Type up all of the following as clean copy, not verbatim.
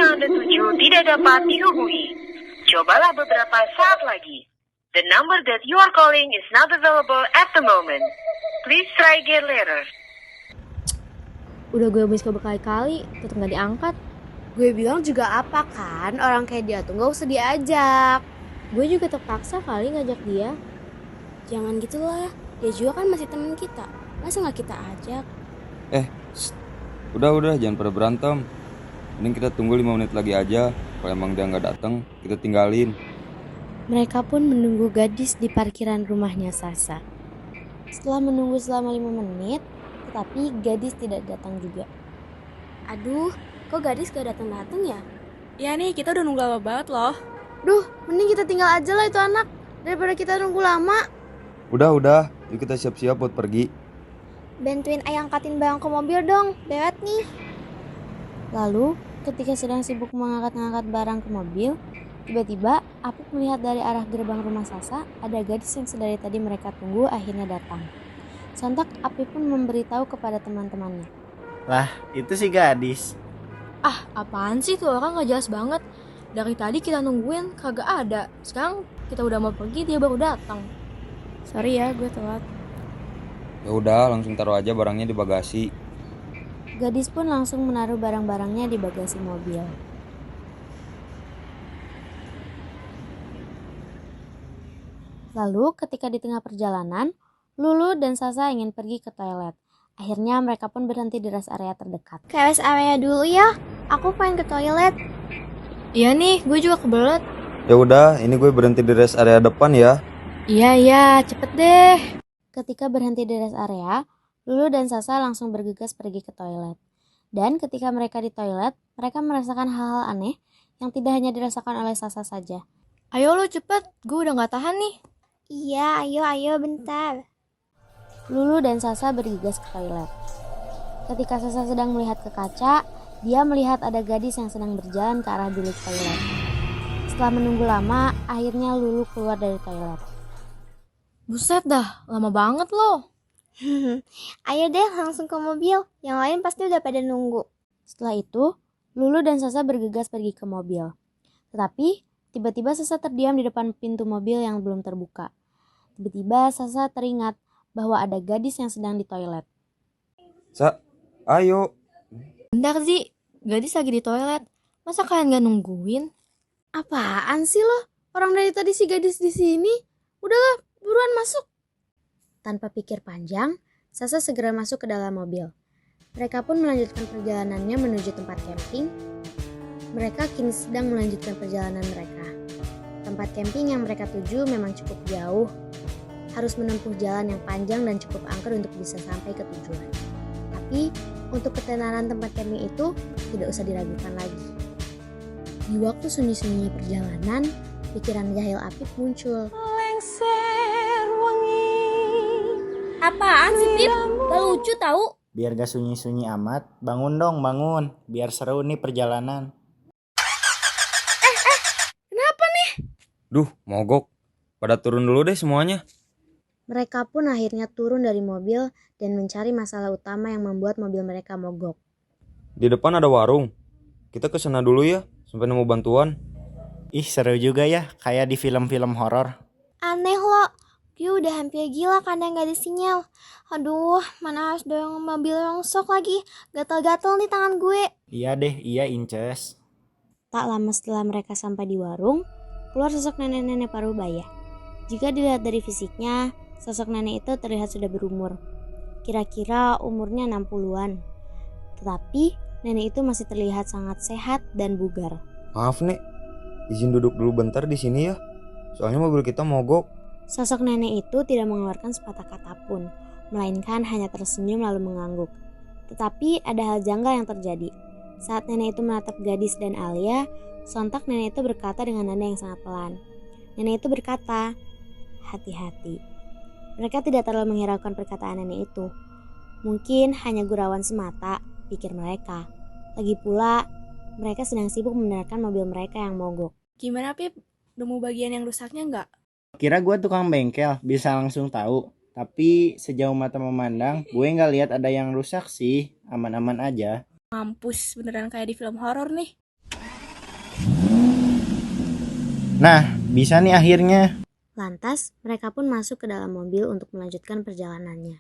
yang Anda tuju tidak dapat dihubungi. Cobalah beberapa saat lagi. The number that you are calling is not available at the moment. Please try again later. Udah gue hubungi berkali-kali, tetep gak diangkat. Gue bilang juga apa kan, orang kayak dia tuh gak usah diajak. Gue juga terpaksa kali ngajak dia. Jangan gitulah, dia juga kan masih teman kita. Masa gak kita ajak? Udah, jangan pada berantem. Mending kita tunggu 5 menit lagi aja. Kalau emang dia nggak datang, kita tinggalin. Mereka pun menunggu gadis di parkiran rumahnya Sasa. Setelah menunggu selama 5 menit, tetapi gadis tidak datang juga. Aduh, kok gadis gak datang-datang ya? Ya nih, kita udah nunggu lama banget loh. Duh, mending kita tinggal aja lah itu anak, daripada kita nunggu lama. Udah, yuk kita siap-siap buat pergi. Bantuin ayah angkatin barang ke mobil dong, beret nih. Lalu, ketika sedang sibuk mengangkat-ngangkat barang ke mobil, tiba-tiba Apip melihat dari arah gerbang rumah Sasa ada gadis yang sedari tadi mereka tunggu akhirnya datang. Sontak Apip pun memberitahu kepada teman-temannya. Lah, itu si gadis. Ah, apaan sih tuh orang gak jelas banget. Dari tadi kita nungguin, kagak ada. Sekarang kita udah mau pergi, dia baru datang. Sorry ya, gue telat. Ya udah, langsung taruh aja barangnya di bagasi. Gadis pun langsung menaruh barang-barangnya di bagasi mobil. Lalu ketika di tengah perjalanan, Lulu dan Sasa ingin pergi ke toilet. Akhirnya mereka pun berhenti di rest area terdekat. Ke rest area dulu ya, aku pengen ke toilet. Iya nih, gue juga kebelet. Ya udah, ini gue berhenti di rest area depan ya. Iya, cepet deh. Ketika berhenti di rest area, Lulu dan Sasa langsung bergegas pergi ke toilet. Dan ketika mereka di toilet, mereka merasakan hal-hal aneh yang tidak hanya dirasakan oleh Sasa saja. Ayo lo cepet, gue udah gak tahan nih. Iya, ayo bentar. Lulu dan Sasa bergegas ke toilet. Ketika Sasa sedang melihat ke kaca, dia melihat ada gadis yang sedang berjalan ke arah bilik toilet. Setelah menunggu lama, akhirnya Lulu keluar dari toilet. Buset dah, lama banget lo. Ayo deh langsung ke mobil, yang lain pasti udah pada nunggu. Setelah itu, Lulu dan Sasa bergegas pergi ke mobil. Tetapi, tiba-tiba Sasa terdiam di depan pintu mobil yang belum terbuka. Tiba-tiba Sasa teringat bahwa ada gadis yang sedang di toilet. Ayo. Bentar Zi, gadis lagi di toilet. Masa kalian gak nungguin? Apaan sih lo? Orang dari tadi si gadis di sini. Udahlah, buruan masuk. Tanpa pikir panjang, Sasa segera masuk ke dalam mobil. Mereka pun melanjutkan perjalanannya menuju tempat camping. Mereka kini sedang melanjutkan perjalanan mereka. Tempat camping yang mereka tuju memang cukup jauh. Harus menempuh jalan yang panjang dan cukup angker untuk bisa sampai ke tujuan. Tapi, untuk ketenaran tempat camping itu tidak usah diragukan lagi. Di waktu sunyi-sunyinya perjalanan, pikiran jahil Apip muncul. Apaan sih Pip? Gak lucu tahu. Biar gak sunyi-sunyi amat, bangun dong, bangun. Biar seru nih perjalanan. Kenapa nih? Duh, mogok. Pada turun dulu deh semuanya. Mereka pun akhirnya turun dari mobil dan mencari masalah utama yang membuat mobil mereka mogok. Di depan ada warung. Kita ke sana dulu ya, sampai nemu bantuan. Ih, seru juga ya, kayak di film-film horor. Aneh lo. Dia udah hampir gila karena gak ada sinyal. Aduh, mana harus dorong mobil rongsok lagi. Gatel-gatel nih tangan gue. Iya deh, iya Inces. Tak lama setelah mereka sampai di warung, keluar sosok nenek-nenek parubaya. Jika dilihat dari fisiknya, sosok nenek itu terlihat sudah berumur. Kira-kira umurnya 60-an. Tetapi, nenek itu masih terlihat sangat sehat dan bugar. Maaf nek, izin duduk dulu bentar di sini ya. Soalnya mobil kita mogok. Sosok nenek itu tidak mengeluarkan sepatah kata pun, melainkan hanya tersenyum lalu mengangguk. Tetapi ada hal janggal yang terjadi. Saat nenek itu menatap gadis dan Alia, sontak nenek itu berkata dengan nada yang sangat pelan. Nenek itu berkata, "Hati-hati." Mereka tidak terlalu menghiraukan perkataan nenek itu. Mungkin hanya gurauan semata, pikir mereka. Lagi pula, mereka sedang sibuk membenarkan mobil mereka yang mogok. Gimana Pip? Nemu bagian yang rusaknya nggak? Kira gue tukang bengkel, bisa langsung tahu. Tapi sejauh mata memandang, gue nggak lihat ada yang rusak sih. Aman-aman aja. Mampus, beneran kayak di film horor nih. Nah, bisa nih akhirnya. Lantas, mereka pun masuk ke dalam mobil untuk melanjutkan perjalanannya.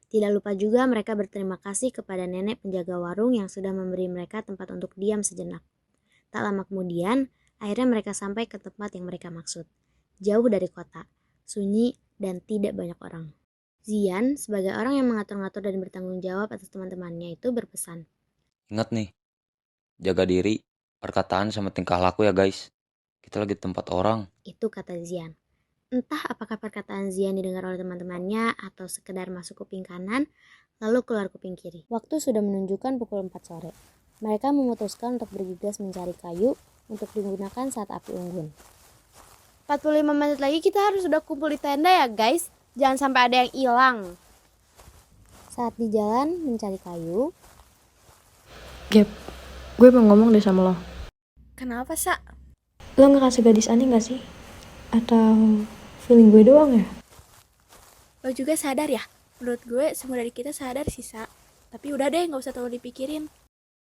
Tidak lupa juga mereka berterima kasih kepada nenek penjaga warung yang sudah memberi mereka tempat untuk diam sejenak. Tak lama kemudian, akhirnya mereka sampai ke tempat yang mereka maksud. Jauh dari kota, sunyi, dan tidak banyak orang. Zian, sebagai orang yang mengatur-ngatur dan bertanggung jawab atas teman-temannya itu berpesan. Ingat nih, jaga diri, perkataan sama tingkah laku ya guys. Kita lagi di tempat orang. Itu kata Zian. Entah apakah perkataan Zian didengar oleh teman-temannya atau sekedar masuk kuping kanan, lalu keluar kuping kiri. Waktu sudah menunjukkan pukul 4 sore. Mereka memutuskan untuk bergegas mencari kayu untuk digunakan saat api unggun. 45 menit lagi kita harus udah kumpul di tenda ya guys. Jangan sampai ada yang hilang. Saat di jalan mencari kayu, Gap, gue mau ngomong deh sama lo. Kenapa, Sa? Lo ngerasa gadis aneh gak sih? Atau feeling gue doang ya? Lo juga sadar ya? Menurut gue semua dari kita sadar sih, Sa. Tapi udah deh, gak usah terlalu dipikirin.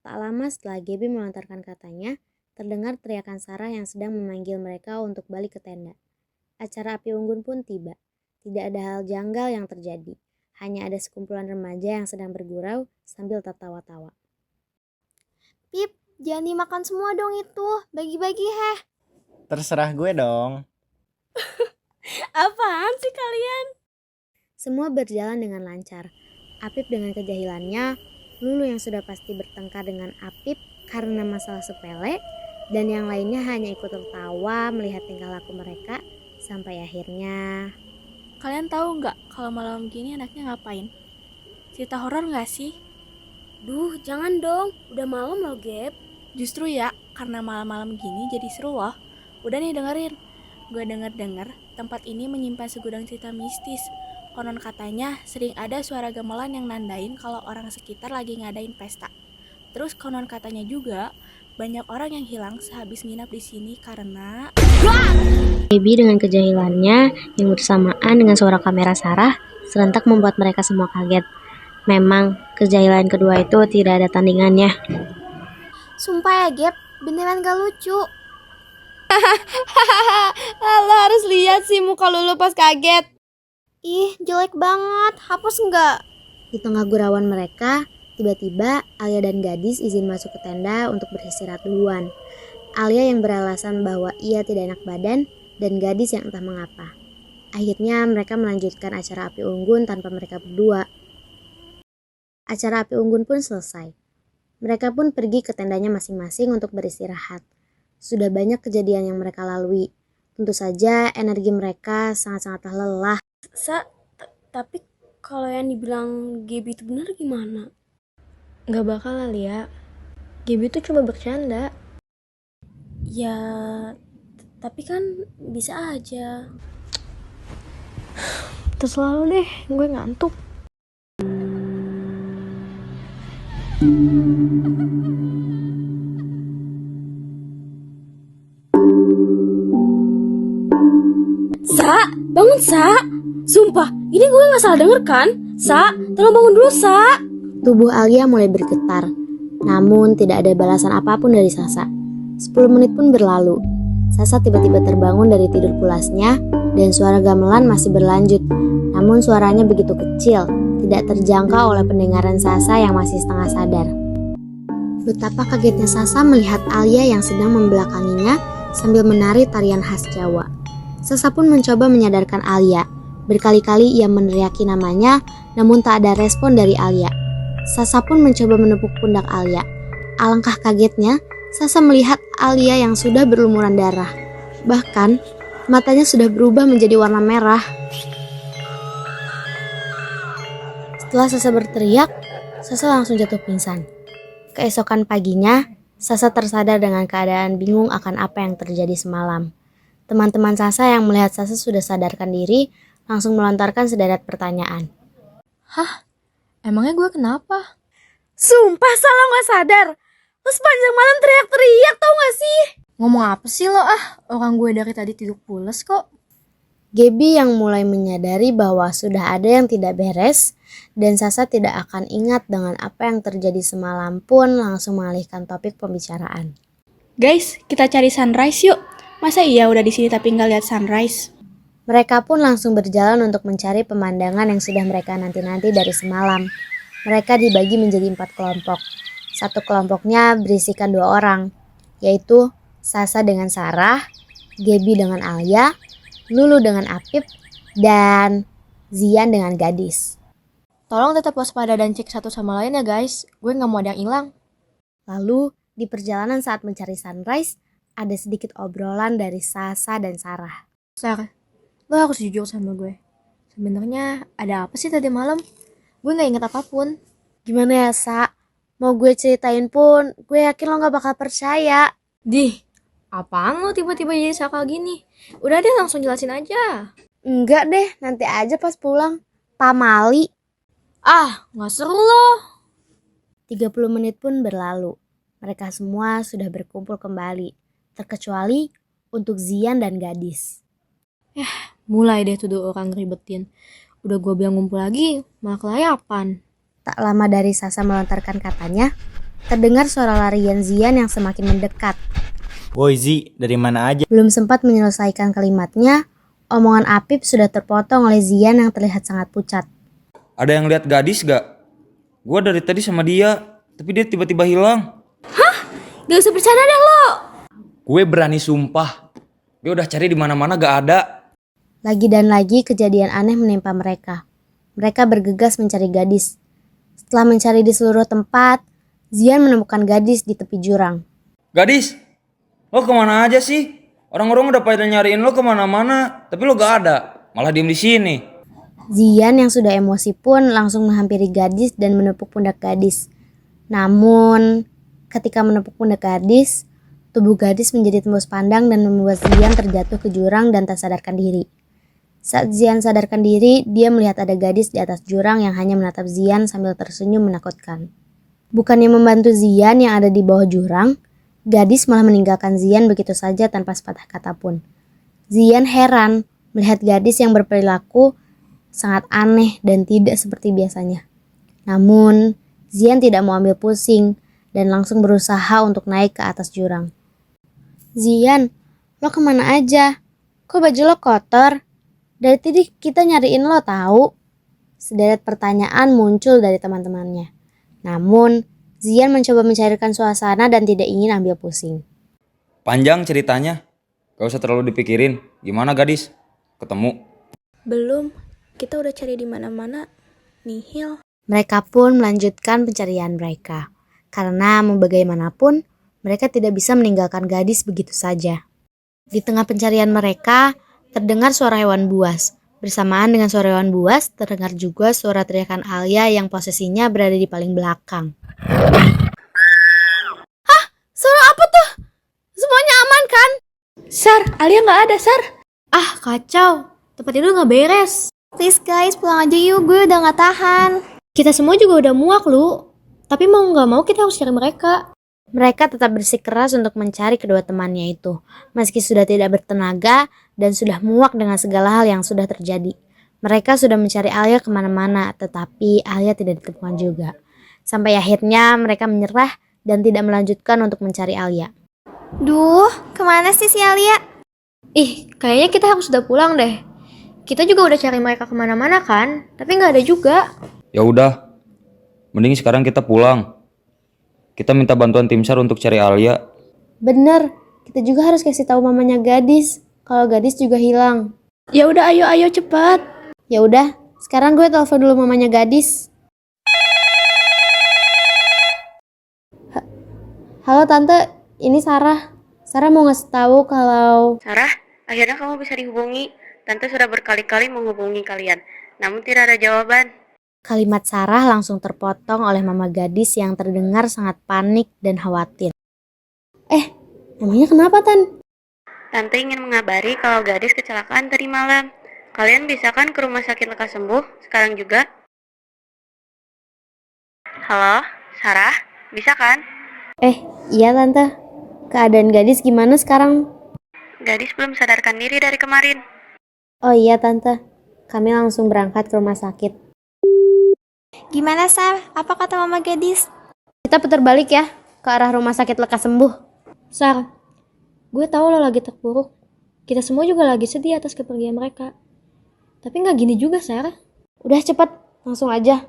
tak lama setelah Gaby melontarkan katanya, terdengar teriakan Sarah yang sedang memanggil mereka untuk balik ke tenda. Acara api unggun pun tiba. Tidak ada hal janggal yang terjadi. Hanya ada sekumpulan remaja yang sedang bergurau sambil tertawa-tawa. Pip, jangan dimakan semua dong itu. Bagi-bagi heh. Terserah gue dong. Apaan sih kalian? Semua berjalan dengan lancar. Apip dengan kejahilannya, Lulu yang sudah pasti bertengkar dengan Apip karena masalah sepele, dan yang lainnya hanya ikut tertawa melihat tingkah laku mereka sampai akhirnya. Kalian tahu nggak kalau malam gini anaknya ngapain? Cerita horor nggak sih? Duh, jangan dong. Udah malam loh, Gap. Justru ya, karena malam-malam gini jadi seru loh. Udah nih dengerin. Gue denger-denger tempat ini menyimpan segudang cerita mistis. Konon katanya sering ada suara gamelan yang nandain kalau orang sekitar lagi ngadain pesta. Terus konon katanya juga banyak orang yang hilang sehabis nginap di sini karena Gaby dengan kejahilannya yang bersamaan dengan suara kamera Sarah serentak membuat mereka semua kaget. Memang kejahilan kedua itu tidak ada tandingannya. Sumpah ya, Gap, beneran gak lucu. Lo harus lihat sih muka Lulu pas kaget. Ih, jelek banget. Hapus nggak? Di tengah gurauan mereka, tiba-tiba Alia dan gadis izin masuk ke tenda untuk beristirahat duluan. Alia yang beralasan bahwa ia tidak enak badan dan gadis yang entah mengapa. Akhirnya mereka melanjutkan acara api unggun tanpa mereka berdua. Acara api unggun pun selesai. Mereka pun pergi ke tendanya masing-masing untuk beristirahat. Sudah banyak kejadian yang mereka lalui. Tentu saja energi mereka sangat-sangatlah lelah. Tapi kalau yang dibilang Gaby itu benar gimana? Gak bakal lah, Lia. Gaby itu cuma bercanda. Ya, tapi kan bisa aja. Terserah lo deh, gue ngantuk. Sa, bangun Sa. Sumpah, ini gue gak salah denger kan? Sa, tolong bangun dulu Sa. Tubuh Alia mulai bergetar, namun tidak ada balasan apapun dari Sasa. 10 menit pun berlalu. Sasa tiba-tiba terbangun dari tidur pulasnya dan suara gamelan masih berlanjut. Namun suaranya begitu kecil, tidak terjangkau oleh pendengaran Sasa yang masih setengah sadar. Betapa kagetnya Sasa melihat Alia yang sedang membelakanginya sambil menari tarian khas Jawa. Sasa pun mencoba menyadarkan Alia. Berkali-kali ia meneriaki namanya, namun tak ada respon dari Alia. Sasa pun mencoba menepuk pundak Alia. Alangkah kagetnya, Sasa melihat Alia yang sudah berlumuran darah. Bahkan, matanya sudah berubah menjadi warna merah. Setelah Sasa berteriak, Sasa langsung jatuh pingsan. Keesokan paginya, Sasa tersadar dengan keadaan bingung akan apa yang terjadi semalam. Teman-teman Sasa yang melihat Sasa sudah sadarkan diri, langsung melontarkan sederet pertanyaan. Hah? Emangnya gue kenapa? Sumpah Sa, lo gak sadar. Lo sepanjang malam teriak-teriak tau gak sih? Ngomong apa sih lo Orang gue dari tadi tidur pules kok. Gaby yang mulai menyadari bahwa sudah ada yang tidak beres dan Sasa tidak akan ingat dengan apa yang terjadi semalam pun langsung mengalihkan topik pembicaraan. Guys, kita cari sunrise yuk. Masa iya udah di sini tapi nggak lihat sunrise? Mereka pun langsung berjalan untuk mencari pemandangan yang sudah mereka nanti-nanti dari semalam. Mereka dibagi menjadi 4 kelompok. Satu kelompoknya berisikan 2 orang, yaitu Sasa dengan Sarah, Gaby dengan Alia, Lulu dengan Apip, dan Zian dengan Gadis. Tolong tetap waspada dan cek satu sama lain ya guys. Gue nggak mau ada yang hilang. Lalu di perjalanan saat mencari sunrise, ada sedikit obrolan dari Sasa dan Sarah. Sar, lo harus jujur sama gue. Sebenarnya ada apa sih tadi malam? Gue nggak inget apapun. Gimana ya, Sa? Mau gue ceritain pun, gue yakin lo gak bakal percaya. Dih, apaan lo tiba-tiba jadi sakal gini? Udah deh langsung jelasin aja. Enggak deh, nanti aja pas pulang. Pamali. Ah, nggak seru loh. 30 menit pun berlalu. Mereka semua sudah berkumpul kembali, terkecuali untuk Zian dan Gadis. Mulai deh tuh 2 orang ngeribetin. Udah gue bilang ngumpul lagi, malah kelayapan. Tak lama dari Sasa melontarkan katanya, terdengar suara larian Zian yang semakin mendekat. Woi Zi, dari mana aja? Belum sempat menyelesaikan kalimatnya, omongan Apip sudah terpotong oleh Zian yang terlihat sangat pucat. Ada yang lihat Gadis gak? Gua dari tadi sama dia, tapi dia tiba-tiba hilang. Gak usah bercanda deh lo. Gue berani sumpah. Dia udah cari di mana-mana gak ada. Lagi dan lagi kejadian aneh menimpa mereka. Mereka bergegas mencari Gadis. Setelah mencari di seluruh tempat, Zian menemukan Gadis di tepi jurang. Gadis, lo kemana aja sih? Orang-orang udah pada nyariin lo kemana-mana, tapi lo gak ada. Malah diem di sini. Zian yang sudah emosi pun langsung menghampiri Gadis dan menepuk pundak Gadis. Namun, ketika menepuk pundak Gadis, tubuh Gadis menjadi tembus pandang dan membuat Zian terjatuh ke jurang dan tak sadarkan diri. Saat Zian sadarkan diri, dia melihat ada Gadis di atas jurang yang hanya menatap Zian sambil tersenyum menakutkan. Bukannya membantu Zian yang ada di bawah jurang, Gadis malah meninggalkan Zian begitu saja tanpa sepatah kata pun. Zian heran melihat Gadis yang berperilaku sangat aneh dan tidak seperti biasanya. Namun, Zian tidak mau ambil pusing dan langsung berusaha untuk naik ke atas jurang. Zian, lo kemana aja? Kok baju lo kotor? Dari tadi kita nyariin lo tahu. Sederet pertanyaan muncul dari teman-temannya. Namun, Zian mencoba mencairkan suasana dan tidak ingin ambil pusing. Panjang ceritanya. Gak usah terlalu dipikirin. Gimana Gadis? Ketemu? Belum. Kita udah cari di mana-mana. Nihil. Mereka pun melanjutkan pencarian mereka. Karena mau bagaimanapun, mereka tidak bisa meninggalkan Gadis begitu saja. Di tengah pencarian mereka, terdengar suara hewan buas. Bersamaan dengan suara hewan buas, terdengar juga suara teriakan Alia yang posisinya berada di paling belakang. Hah? Suara apa tuh? Semuanya aman kan? Sar, Alia nggak ada, Sar. Ah, kacau. Tempat tidur nggak beres. Please guys, pulang aja yuk, gue udah gak tahan. Kita semua juga udah muak, lu. Tapi mau nggak mau kita harus cari mereka. Mereka tetap bersikeras untuk mencari kedua temannya itu, meski sudah tidak bertenaga dan sudah muak dengan segala hal yang sudah terjadi. Mereka sudah mencari Alia kemana-mana, tetapi Alia tidak ditemukan juga. Sampai akhirnya mereka menyerah dan tidak melanjutkan untuk mencari Alia. Duh, kemana sih si Alia? Ih, kayaknya kita harus udah pulang deh. Kita juga udah cari mereka kemana-mana kan, tapi nggak ada juga. Ya udah. Mending sekarang kita pulang. Kita minta bantuan tim SAR untuk cari Alia. Bener, kita juga harus kasih tahu mamanya Gadis kalau Gadis juga hilang. Ya udah, ayo cepat. Ya udah, sekarang gue telepon dulu mamanya Gadis. Halo tante, ini Sarah. Sarah mau ngasih tahu kalau Sarah, akhirnya kamu bisa dihubungi. Tante sudah berkali-kali menghubungi kalian, namun tidak ada jawaban. kalimat Sarah langsung terpotong oleh mama Gadis yang terdengar sangat panik dan khawatir. Emangnya kenapa Tan? Tante ingin mengabari kalau Gadis kecelakaan tadi malam. Kalian bisa kan ke rumah sakit lekas sembuh sekarang juga? Halo, Sarah, bisa kan? Iya tante. Keadaan Gadis gimana sekarang? Gadis belum sadarkan diri dari kemarin. Oh iya tante, kami langsung berangkat ke rumah sakit. Gimana Sar? Apa kata mama Gadis? Kita putar balik ya, ke arah rumah sakit lekas sembuh. Sar, Gue tahu lo lagi terpuruk. Kita semua juga lagi sedih atas kepergian mereka. Tapi nggak gini juga, Sarah. Udah cepet, langsung aja.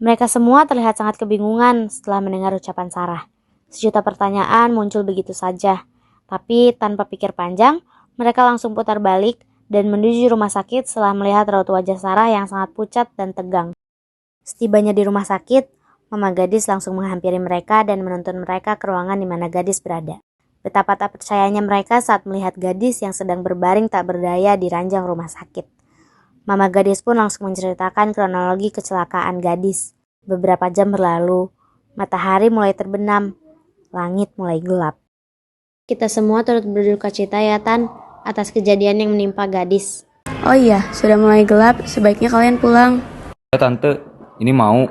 Mereka semua terlihat sangat kebingungan setelah mendengar ucapan Sarah. Sejuta pertanyaan muncul begitu saja. Tapi tanpa pikir panjang, mereka langsung putar balik dan menuju rumah sakit setelah melihat raut wajah Sarah yang sangat pucat dan tegang. Setibanya di rumah sakit, Mama gadis langsung menghampiri mereka dan menuntun mereka ke ruangan di mana gadis berada. Betapa tak percayanya mereka saat melihat gadis yang sedang berbaring tak berdaya di ranjang rumah sakit. Mama gadis pun langsung menceritakan kronologi kecelakaan gadis. Beberapa jam berlalu, matahari mulai terbenam, langit mulai gelap. Kita semua turut berduka cita ya Tan, atas kejadian yang menimpa gadis. Oh iya, sudah mulai gelap, sebaiknya kalian pulang. Ya Tante, ini mau.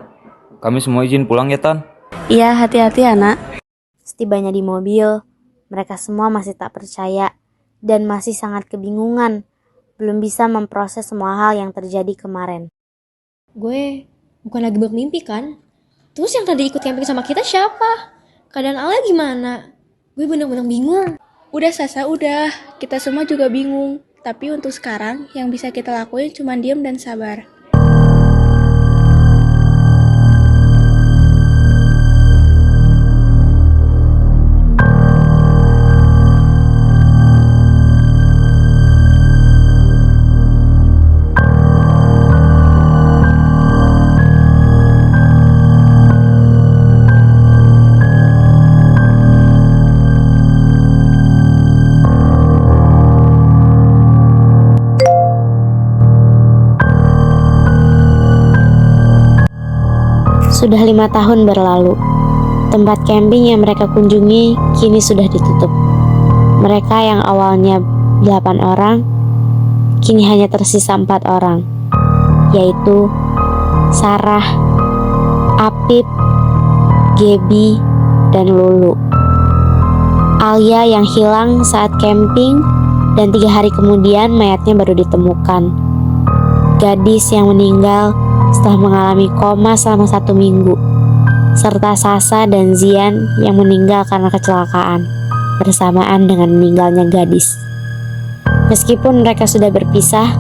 Kami semua izin pulang ya Tan. Iya, hati-hati anak. Setibanya di mobil, mereka semua masih tak percaya dan masih sangat kebingungan. Belum bisa memproses semua hal yang terjadi kemarin. Gue bukan lagi bermimpi kan? Terus yang tadi ikut camping sama kita siapa? Keadaan Alia gimana? Gue bener-bener bingung. Udah Sasa, udah. Kita semua juga bingung. Tapi untuk sekarang, yang bisa kita lakuin cuma diam dan sabar. Sudah 5 tahun berlalu. Tempat camping yang mereka kunjungi kini sudah ditutup. Mereka yang awalnya 8 orang, kini hanya tersisa 4 orang, yaitu Sarah, Apip, Gaby, dan Lulu. Alia yang hilang saat camping dan 3 hari kemudian mayatnya baru ditemukan. Gadis yang meninggal setelah mengalami koma selama 1 minggu, serta Sasa dan Zian yang meninggal karena kecelakaan bersamaan dengan meninggalnya gadis. Meskipun mereka sudah berpisah,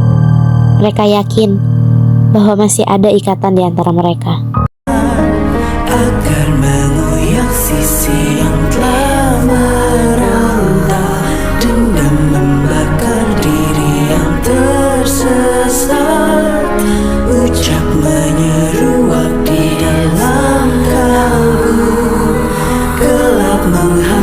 mereka yakin bahwa masih ada ikatan di antara mereka. Agar mengoyak sisi yang telah merantau, dendam membakar diri yang tersesat. Ucap menyeruak di dalam kalbu, gelap menghampiri.